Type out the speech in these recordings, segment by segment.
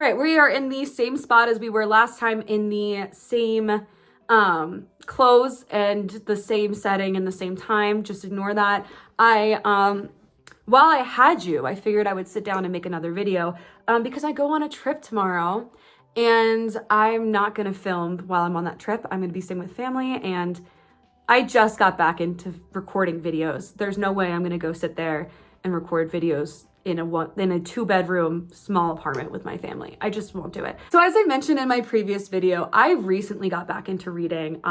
right, we are in the same spot as we were last time, in the same clothes and the same setting and the same time. Just ignore that. While I had you, I figured I would sit down and make another video because I go on a trip tomorrow and I'm not gonna film while I'm on that trip. I'm gonna be staying with family, and I just got back into recording videos. There's no way I'm gonna go sit there and record videos in a 2-bedroom small apartment with my family. I just won't do it. So as I mentioned in my previous video, I recently got back into reading,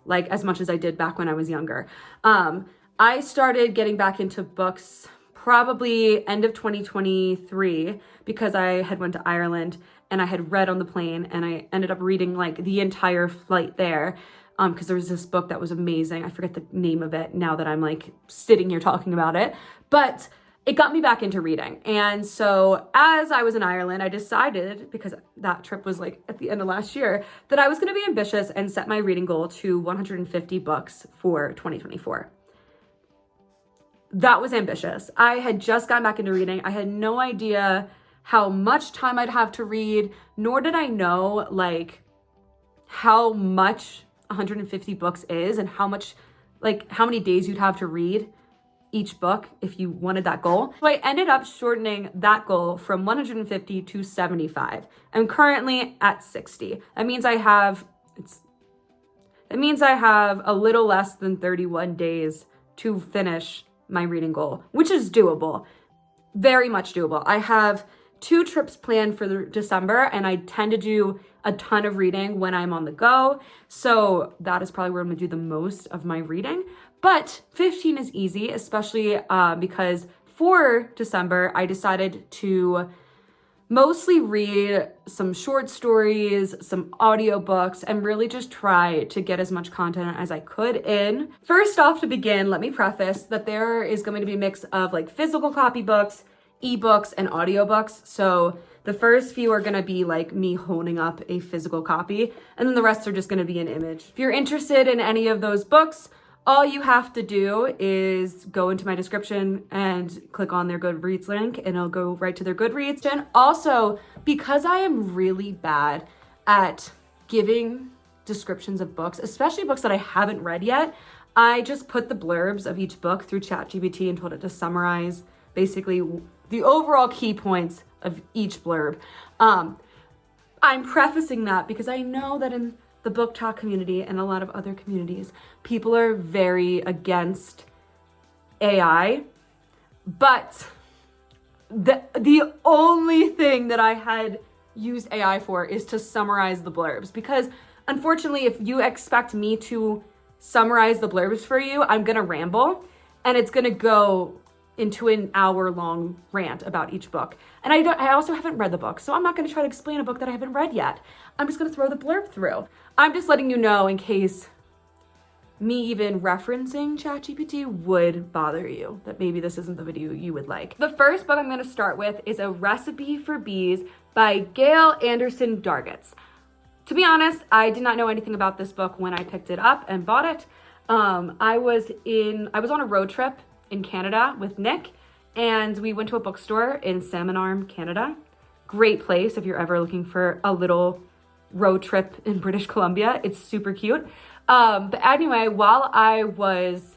like as much as I did back when I was younger. I started getting back into books probably end of 2023 because I had went to Ireland and I had read on the plane, and I ended up reading like the entire flight there because there was this book that was amazing. I forget the name of it now that I'm like sitting here talking about it, but it got me back into reading. And so as I was in Ireland, I decided, because that trip was like at the end of last year, that I was going to be ambitious and set my reading goal to 150 books for 2024. That was ambitious. I had just gotten back into reading. I had no idea how much time I'd have to read, nor did I know like how much 150 books is and how much, like how many days you'd have to read each book if you wanted that goal. So I ended up shortening that goal from 150 to 75. I'm currently at 60. That means I have a little less than 31 days to finish my reading goal, which is doable, very much doable. I have 2 trips planned for December, and I tend to do a ton of reading when I'm on the go. So that is probably where I'm gonna do the most of my reading. But 15 is easy, especially because for December, I decided to mostly read some short stories, some audiobooks, and really just try to get as much content as I could in. First off, to begin, let me preface that there is going to be a mix of like physical copy books, ebooks, and audiobooks. So the first few are going to be like me holding up a physical copy, and then the rest are just going to be an image. If you're interested in any of those books, all you have to do is go into my description and click on their Goodreads link, and it'll go right to their Goodreads. And also, because I am really bad at giving descriptions of books, especially books that I haven't read yet, I just put the blurbs of each book through ChatGPT and told it to summarize basically the overall key points of each blurb. I'm prefacing that because I know that in the book talk community and a lot of other communities, people are very against AI, but the only thing that I had used AI for is to summarize the blurbs, because unfortunately, if you expect me to summarize the blurbs for you, I'm gonna ramble and it's gonna go into an hour-long rant about each book. And I also haven't read the book, so I'm not gonna try to explain a book that I haven't read yet. I'm just gonna throw the blurb through. I'm just letting you know in case me even referencing ChatGPT would bother you, that maybe this isn't the video you would like. The first book I'm gonna start with is A Recipe for Bees by Gail Anderson-Dargatz. To be honest, I did not know anything about this book when I picked it up and bought it. I was on a road trip in Canada with Nick, and we went to a bookstore in Salmon Arm, Canada. Great place if you're ever looking for a little road trip in British Columbia. It's super cute. But anyway, while I was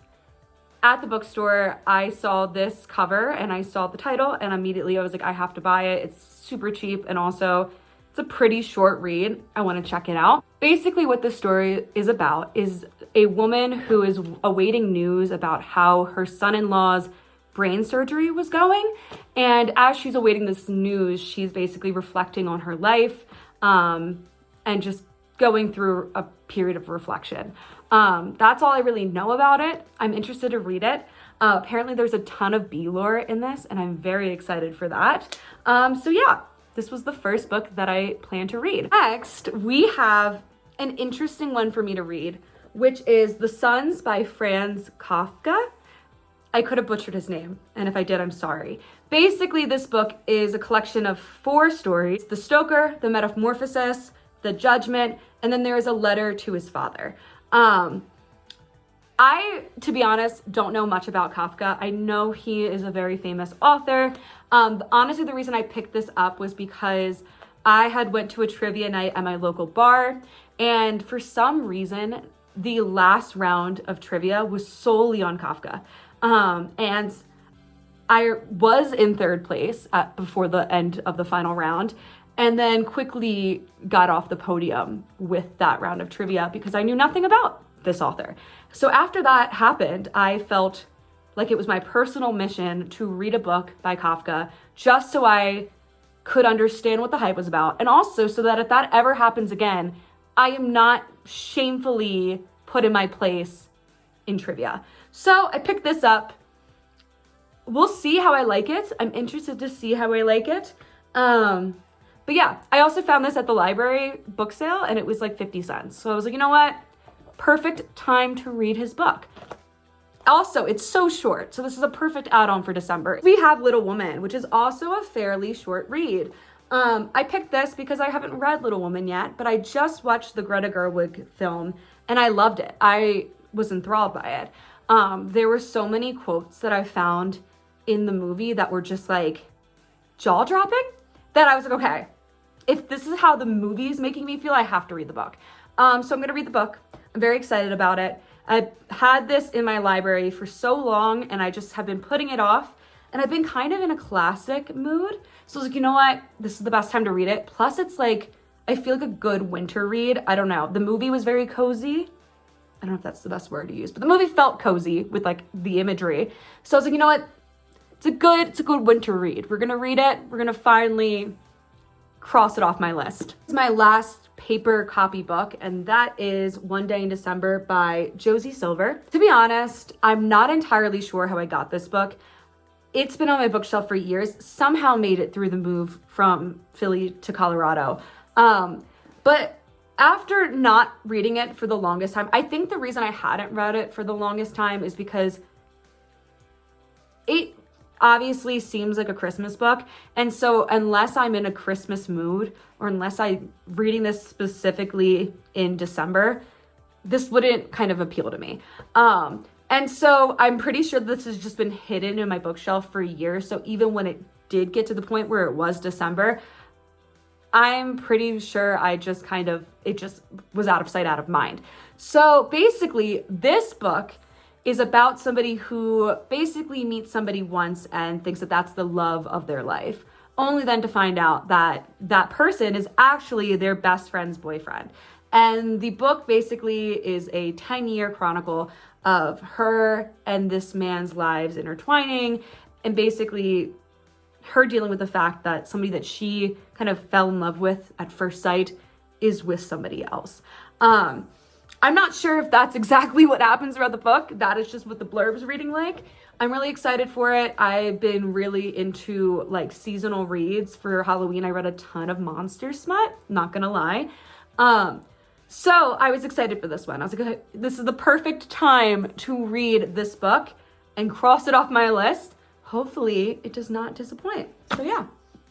at the bookstore, I saw this cover and I saw the title, and immediately I was like, I have to buy it. It's super cheap, and also it's a pretty short read. I want to check it out. Basically what the story is about is a woman who is awaiting news about how her son-in-law's brain surgery was going. And as she's awaiting this news, she's basically reflecting on her life and just going through a period of reflection. That's all I really know about it. I'm interested to read it. Apparently there's a ton of bee lore in this, and I'm very excited for that. So yeah, this was the first book that I plan to read. Next, we have an interesting one for me to read, which is The Sons by Franz Kafka. I could have butchered his name, and if I did, I'm sorry. Basically, this book is a collection of 4 stories: The Stoker, The Metamorphosis, The Judgment, and then there is a letter to his father. I, to be honest, don't know much about Kafka. I know he is a very famous author. Honestly, the reason I picked this up was because I had went to a trivia night at my local bar, and for some reason, the last round of trivia was solely on Kafka. And I was in third place before the end of the final round, and then quickly got off the podium with that round of trivia because I knew nothing about this author. So after that happened, I felt like it was my personal mission to read a book by Kafka just so I could understand what the hype was about, and also so that if that ever happens again, I am not shamefully put in my place in trivia. So I picked this up. We'll see how I like it. I'm interested to see how I like it. But yeah, I also found this at the library book sale and it was like 50 cents. So I was like, you know what? Perfect time to read his book. Also, it's so short. So this is a perfect add-on for December. We have Little Woman, which is also a fairly short read. I picked this because I haven't read Little Woman yet, but I just watched the Greta Gerwig film and I loved it. I was enthralled by it. There were so many quotes that I found in the movie that were just like jaw-dropping that I was like, okay, if this is how the movie is making me feel, I have to read the book. So I'm gonna read the book. I'm very excited about it. I had this in my library for so long and I just have been putting it off, and I've been kind of in a classic mood. So I was like, you know what? This is the best time to read it. Plus it's like, I feel like a good winter read. I don't know. The movie was very cozy. I don't know if that's the best word to use, but the movie felt cozy with like the imagery. So I was like, you know what? It's a good winter read. We're gonna read it. We're gonna finally cross it off my list. It's my last paper copy book, and that is One Day in December by Josie Silver. To be honest, I'm not entirely sure how I got this book. It's been on my bookshelf for years, somehow made it through the move from Philly to Colorado. But after not reading it for the longest time, I think the reason I hadn't read it for the longest time is because it obviously seems like a Christmas book. And so unless I'm in a Christmas mood, or unless I'm reading this specifically in December, this wouldn't kind of appeal to me. And so I'm pretty sure this has just been hidden in my bookshelf for years. So even when it did get to the point where it was December, I'm pretty sure it just was out of sight, out of mind. So basically this book is about somebody who basically meets somebody once and thinks that that's the love of their life, only then to find out that that person is actually their best friend's boyfriend. And the book basically is a 10-year chronicle of her and this man's lives intertwining, and basically her dealing with the fact that somebody that she kind of fell in love with at first sight is with somebody else. I'm not sure if that's exactly what happens throughout the book. That is just what the blurb's reading like. I'm really excited for it. I've been really into like seasonal reads. For Halloween, I read a ton of monster smut, not gonna lie. So I was excited for this one. I was like, okay, this is the perfect time to read this book and cross it off my list. Hopefully it does not disappoint. So yeah.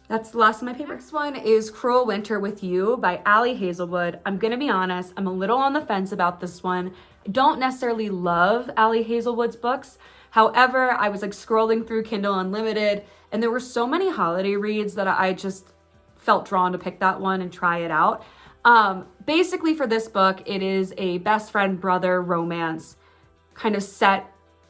That's the last of my paper. Next one is Cruel Winter with You by Ali Hazelwood. I'm gonna be honest, I'm a little on the fence about this one. I don't necessarily love Ali Hazelwood's books. However, I was like scrolling through Kindle Unlimited and there were so many holiday reads that I just felt drawn to pick that one and try it out. Basically for this book, it is a best friend brother romance kind of set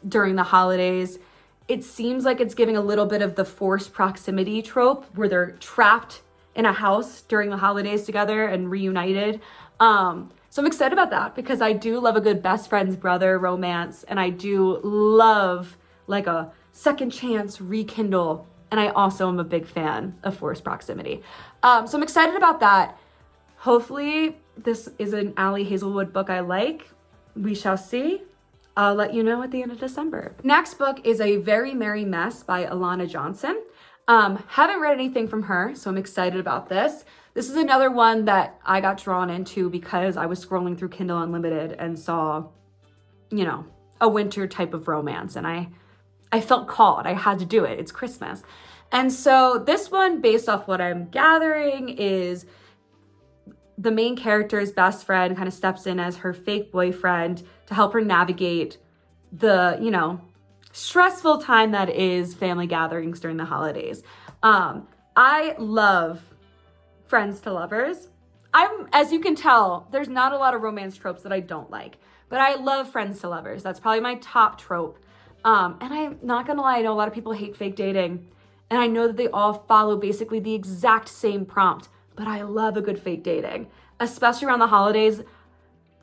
during the holidays. It seems like it's giving a little bit of the forced proximity trope where they're trapped in a house during the holidays together and reunited. So I'm excited about that because I do love a good best friend's brother romance, and I do love like a second chance rekindle. And I also am a big fan of forced proximity. So I'm excited about that. Hopefully this is an Ali Hazelwood book I like. We shall see. I'll let you know at the end of December. Next book is A Very Merry Mess by Elana Johnson. Haven't read anything from her, so I'm excited about this. This is another one that I got drawn into because I was scrolling through Kindle Unlimited and saw, you know, a winter type of romance, and I felt called. I had to do it. It's Christmas. And so this one, based off what I'm gathering, is the main character's best friend kind of steps in as her fake boyfriend to help her navigate the, you know, stressful time that is family gatherings during the holidays. I love Friends to lovers. As you can tell, there's not a lot of romance tropes that I don't like, but I love friends to lovers. That's probably my top trope. And I'm not gonna lie, I know a lot of people hate fake dating, and I know that they all follow basically the exact same prompt, but I love a good fake dating, especially around the holidays.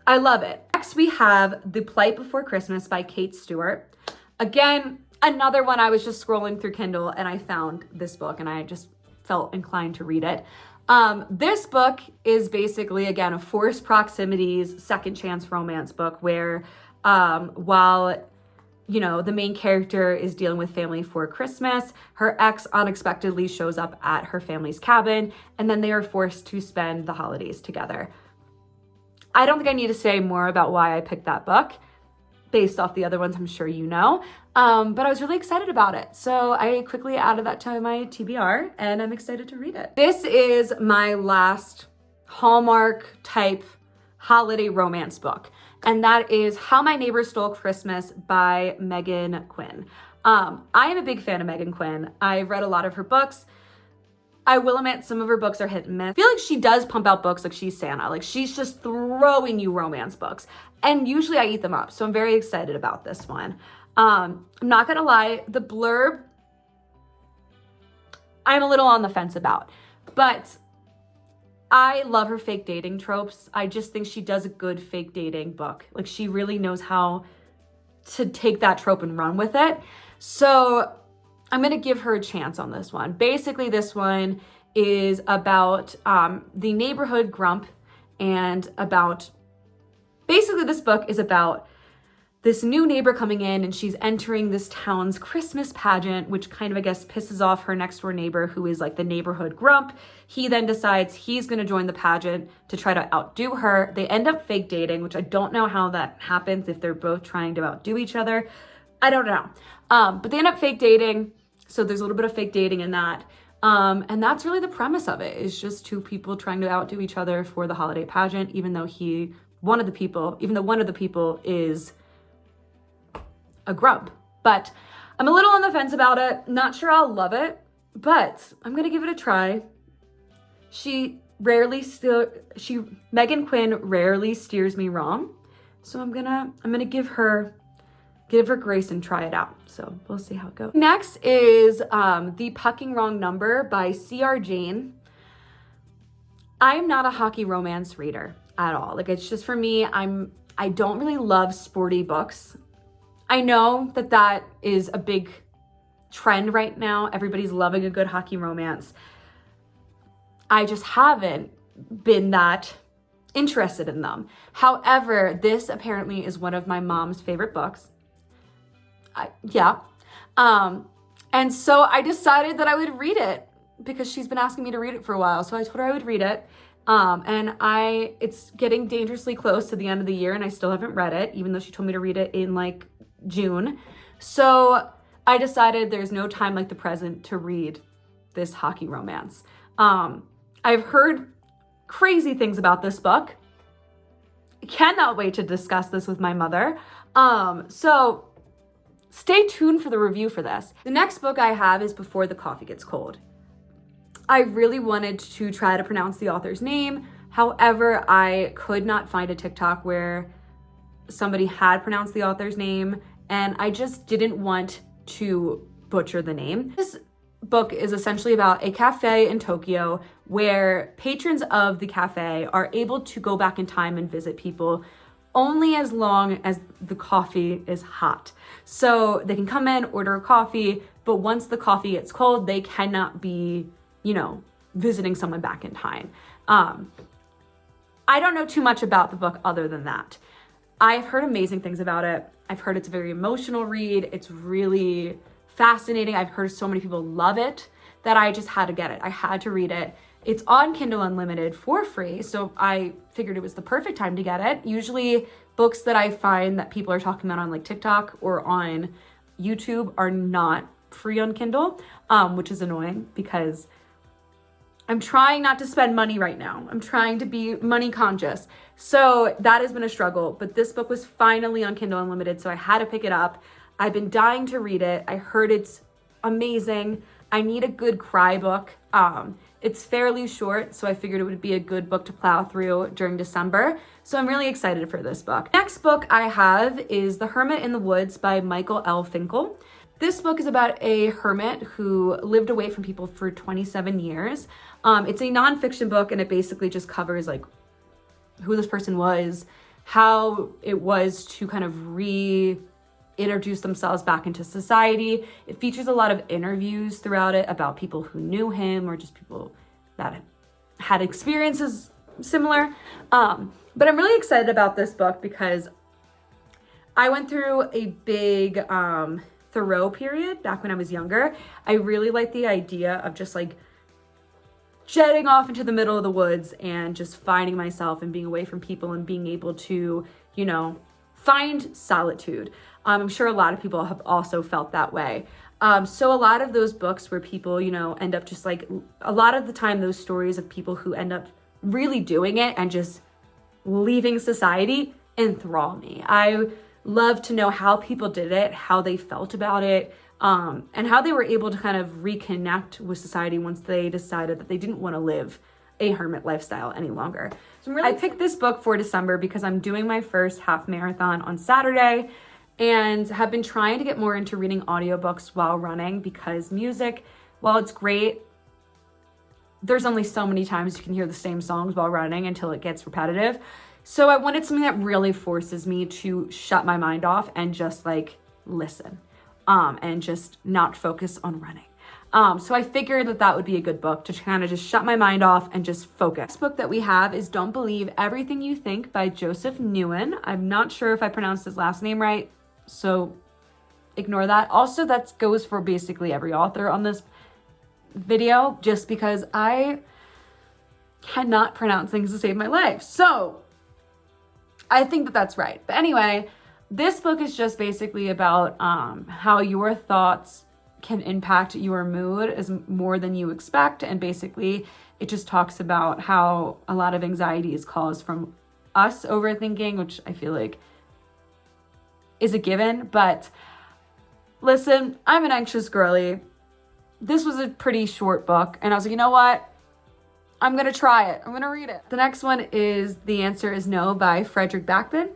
I love it. Next, we have The Plight Before Christmas by Kate Stewart. Again, another one. I was just scrolling through Kindle and I found this book and I just felt inclined to read it. This book is basically, again, a forced proximities, second chance romance book where while, you know, the main character is dealing with family for Christmas, her ex unexpectedly shows up at her family's cabin, and then they are forced to spend the holidays together. I don't think I need to say more about why I picked that book. Based off the other ones, I'm sure you know. But I was really excited about it. So I quickly added that to my TBR and I'm excited to read it. This is my last Hallmark type holiday romance book. And that is How My Neighbor Stole Christmas by Meghan Quinn. I am a big fan of Meghan Quinn. I've read a lot of her books. I will admit some of her books are hit and miss. I feel like she does pump out books like she's Santa. Like she's just throwing you romance books. And usually I eat them up. So I'm very excited about this one. I'm not gonna lie, the blurb, I'm a little on the fence about. But I love her fake dating tropes. I just think she does a good fake dating book. Like she really knows how to take that trope and run with it. So I'm gonna give her a chance on this one. Basically, this one is about the neighborhood grump and about, basically this book is about this new neighbor coming in and she's entering this town's Christmas pageant, which kind of, I guess, pisses off her next door neighbor who is like the neighborhood grump. He then decides he's gonna join the pageant to try to outdo her. They end up fake dating, which I don't know how that happens if they're both trying to outdo each other. I don't know. But they end up fake dating. So there's a little bit of fake dating in that. And that's really the premise of it. It's just two people trying to outdo each other for the holiday pageant, even though one of the people is a grump. But I'm a little on the fence about it. Not sure I'll love it, but I'm gonna give it a try. Meghan Quinn rarely steers me wrong. So I'm gonna give her grace and try it out. So we'll see how it goes. Next is The Pucking Wrong Number by C.R. Jane. I'm not a hockey romance reader at all. Like it's just for me, I don't really love sporty books. I know that is a big trend right now. Everybody's loving a good hockey romance. I just haven't been that interested in them. However, this apparently is one of my mom's favorite books. And so I decided that I would read it because she's been asking me to read it for a while. So I told her I would read it. It's getting dangerously close to the end of the year and I still haven't read it, even though she told me to read it in like June. So I decided there's no time like the present to read this hockey romance. I've heard crazy things about this book. I cannot wait to discuss this with my mother. So stay tuned for the review for this. The next book I have is Before the Coffee Gets Cold. I really wanted to try to pronounce the author's name. However, I could not find a TikTok where somebody had pronounced the author's name, and I just didn't want to butcher the name. This book is essentially about a cafe in Tokyo where patrons of the cafe are able to go back in time and visit people only as long as the coffee is hot. So they can come in, order a coffee, but once the coffee gets cold, they cannot be, visiting someone back in time. I don't know too much about the book other than that. I've heard amazing things about it. I've heard it's a very emotional read. It's really fascinating. I've heard so many people love it that I just had to get it. I had to read it. It's on Kindle Unlimited for free, so I figured it was the perfect time to get it. Usually books that I find that people are talking about on like TikTok or on YouTube are not free on Kindle, which is annoying because I'm trying not to spend money right now. I'm trying to be money conscious. So that has been a struggle, but this book was finally on Kindle Unlimited, so I had to pick it up. I've been dying to read it. I heard it's amazing. I need a good cry book. It's fairly short, so I figured it would be a good book to plow through during December. So I'm really excited for this book. Next book I have is The Hermit in the Woods by Michael L. Finkel. This book is about a hermit who lived away from people for 27 years. It's a nonfiction book, and it basically just covers like who this person was, how it was to kind of reintroduce themselves back into society. It features a lot of interviews throughout it about people who knew him or just people that had experiences similar. But I'm really excited about this book because I went through a big Thoreau period back when I was younger. I really like the idea of just like jetting off into the middle of the woods and just finding myself and being away from people and being able to, you know, find solitude. I'm sure a lot of people have also felt that way. So a lot of those books where people, you know, end up just like, a lot of the time those stories of people who end up really doing it and just leaving society enthrall me. I love to know how people did it, how they felt about it, and how they were able to kind of reconnect with society once they decided that they didn't want to live a hermit lifestyle any longer. So I picked this book for December because I'm doing my first half marathon on Saturday and have been trying to get more into reading audiobooks while running because music, while it's great, there's only so many times you can hear the same songs while running until it gets repetitive. So I wanted something that really forces me to shut my mind off and just like listen, and just not focus on running. So I figured that that would be a good book to kind of just shut my mind off and just focus. This book that we have is Don't Believe Everything You Think by Joseph Nguyen. I'm not sure if I pronounced his last name right, so ignore that. Also, that goes for basically every author on this video, just because I cannot pronounce things to save my life. So I think that that's right. But anyway, this book is just basically about how your thoughts can impact your mood as more than you expect. And basically, it just talks about how a lot of anxiety is caused from us overthinking, which I feel like is a given. But listen, I'm an anxious girly. This was a pretty short book, and I was like, you know what? I'm going to try it. I'm going to read it. The next one is The Answer Is No by Fredrik Backman.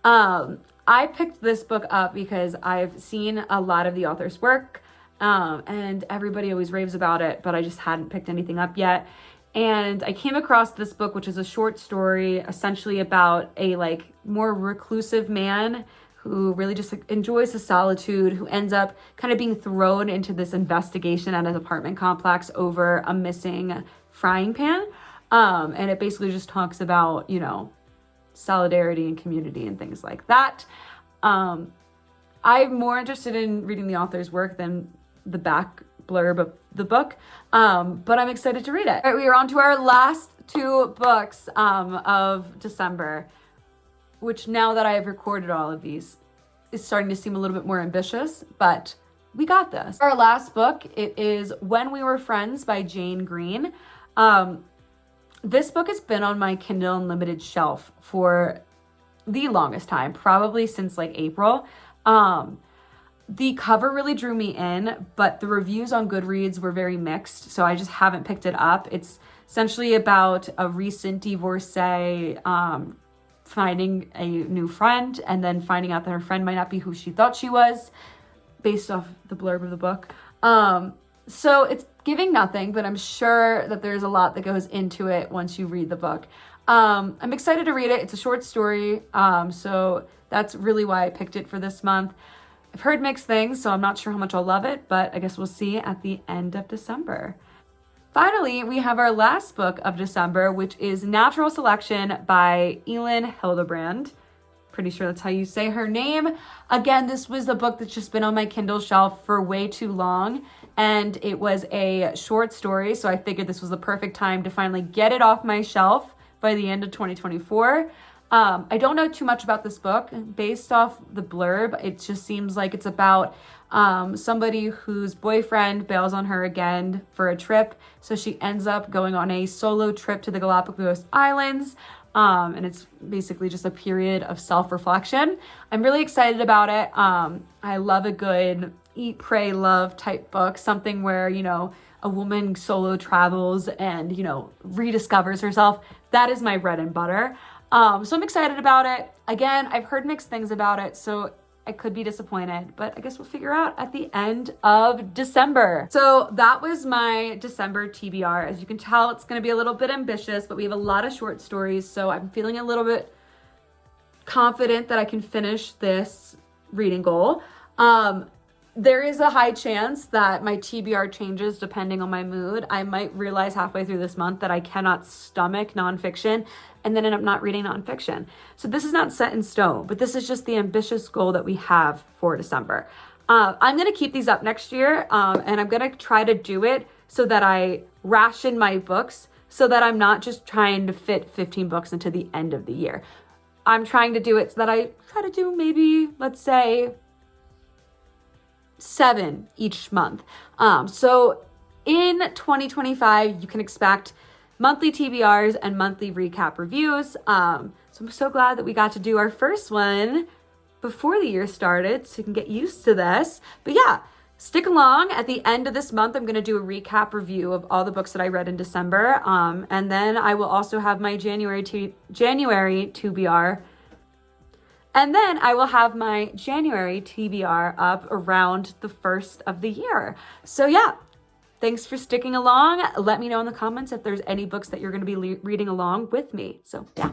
I picked this book up because I've seen a lot of the author's work, and everybody always raves about it, but I just hadn't picked anything up yet. And I came across this book, which is a short story essentially about a like more reclusive man who really just like, enjoys his solitude, who ends up kind of being thrown into this investigation at his apartment complex over a missing frying pan. And it basically just talks about, you know, solidarity and community and things like that. I'm more interested in reading the author's work than the back blurb of the book, but I'm excited to read it. All right, we are on to our last two books of December, which now that I have recorded all of these is starting to seem a little bit more ambitious, but we got this. Our last book, it is When We Were Friends by Jane Green. This book has been on my Kindle Unlimited shelf for the longest time, probably since like April. The cover really drew me in, but the reviews on Goodreads were very mixed, so I just haven't picked it up. It's essentially about a recent divorcee finding a new friend and then finding out that her friend might not be who she thought she was, based off the blurb of the book. So it's giving nothing, but I'm sure that there's a lot that goes into it once you read the book. I'm excited to read it. It's a short story, so that's really why I picked it for this month. I've heard mixed things, so I'm not sure how much I'll love it, but I guess we'll see at the end of December. Finally, we have our last book of December, which is Natural Selection by Elin Hilderbrand. Pretty sure that's how you say her name. Again, this was a book that's just been on my Kindle shelf for way too long, and it was a short story, so I figured this was the perfect time to finally get it off my shelf by the end of 2024. I don't know too much about this book. Based off the blurb, it just seems like it's about somebody whose boyfriend bails on her again for a trip, so she ends up going on a solo trip to the Galapagos Islands. And it's basically just a period of self-reflection. I'm really excited about it. I love a good eat, pray, love type book, something where, you know, a woman solo travels and, you know, rediscovers herself. That is my bread and butter. So I'm excited about it. Again, I've heard mixed things about it, so I could be disappointed, but I guess we'll figure out at the end of December. So that was my December TBR. As you can tell, it's going to be a little bit ambitious, but we have a lot of short stories, so I'm feeling a little bit confident that I can finish this reading goal. There is a high chance that my TBR changes depending on my mood. I might realize halfway through this month that I cannot stomach nonfiction and then end up not reading nonfiction. So this is not set in stone, but this is just the ambitious goal that we have for December. I'm going to keep these up next year, and I'm going to try to do it so that I ration my books so that I'm not just trying to fit 15 books into the end of the year. I'm trying to do it so that I try to do maybe, let's say, 7 each month. So in 2025, you can expect monthly TBRs and monthly recap reviews. So I'm so glad that we got to do our first one before the year started, so you can get used to this. But yeah, stick along. At the end of this month, I'm going to do a recap review of all the books that I read in December. And then I will also have my January TBR. And then I will have my January TBR up around the first of the year. So yeah, thanks for sticking along. Let me know in the comments if there's any books that you're going to be reading along with me. So yeah.